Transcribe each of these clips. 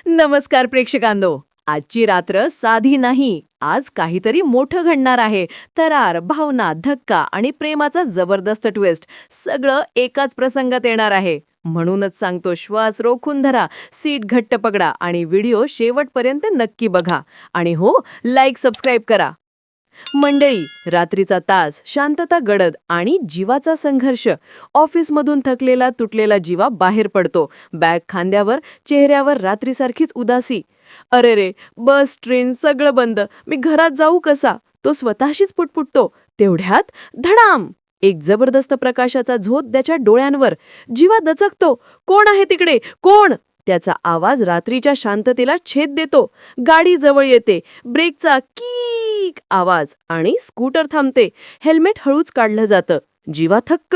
नमस्कार प्रेक्षकांनो. आजची रात्र साधी नाही. आज काहीतरी मोठं घडणार आहे. थरार, भावना, धक्का आणि प्रेमाचा जबरदस्त ट्विस्ट सगळं एकाच प्रसंगात येणार आहे. म्हणूनच सांगतो, श्वास रोखून धरा, सीट घट्ट पकडा आणि व्हिडिओ शेवटपर्यंत नक्की बघा. आणि हो, लाईक सबस्क्राईब करा. मंडळी, रात्रीचा तास, शांतता गडद आणि जीवाचा संघर्ष. ऑफिसमधून थकलेला तुटलेला जीवा बाहेर पडतो. बॅग खांद्यावर, चेहऱ्यावर रात्रीसारखीच उदासी. अरे रे, बस, ट्रेन सगळं बंद. मी घरात जाऊ कसा? तो स्वतःशीच पुटपुटतो. तेवढ्यात धडाम! एक जबरदस्त प्रकाशाचा झोत त्याच्या डोळ्यांवर. जीवा दचकतो. कोण आहे तिकडे? कोण? त्याचा आवाज रात्रीच्या शांततेला छेद देतो. गाडी जवळ येते. ब्रेकचा कीक आवाज आणि स्कूटर थांबते. हेल्मेट हळूच काढलं जातं. जीवा थक्क.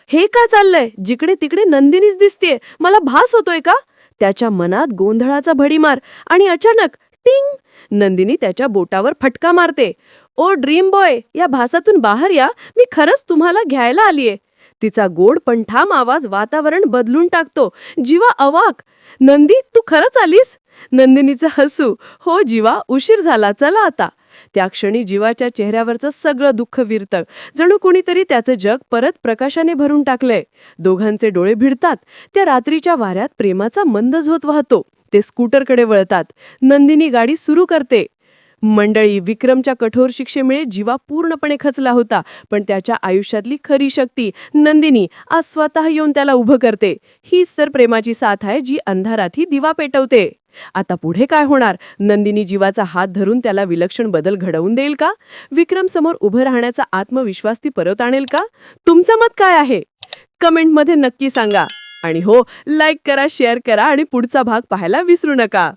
हे का चाललंय? जिकडे तिकडे नंदिनीच दिसतेय. मला भास होतोय का? त्याच्या मनात गोंधळाचा भडीमार आणि अचानक टिंग! नंदिनी त्याच्या बोटावर फटका मारते. ओ ड्रीम बॉय, या भासातून बाहेर या. मी खरंच तुम्हाला घ्यायला आलीये. तिचा गोड पण ठाम आवाज वातावरण बदलून टाकतो. जीवा अवाक. नंदी, तू खरंच आलीस? नंदिनीचं हसू. हो जीवा, उशीर झाला, चला आता. त्या क्षणी जीवाच्या चेहऱ्यावरचं सगळं दुःख विरतं. जणू कोणीतरी त्याचं जग परत प्रकाशाने भरून टाकलंय. दोघांचे डोळे भिडतात. त्या रात्रीच्या वाऱ्यात प्रेमाचा मंद झोत वाहतो. ते स्कूटरकडे वळतात. नंदिनी गाडी सुरू करते. मंडळी, विक्रमच्या कठोर शिक्षेमुळे जीवा पूर्णपणे खचला होता. पण त्याच्या आयुष्यातली खरी शक्ती नंदिनी आज स्वतः येऊन त्याला उभं करते. हीच तर प्रेमाची साथ आहे, जी अंधारातही दिवा पेटवते. आता पुढे काय होणार? नंदिनी जीवाचा हात धरून त्याला विलक्षण बदल घडवून देईल का? विक्रम समोर उभं राहण्याचा आत्मविश्वास ती परत आणेल का? तुमचं मत काय आहे? कमेंटमध्ये नक्की सांगा. आणि हो, लाईक करा, शेअर करा आणि पुढचा भाग पाहायला विसरू नका.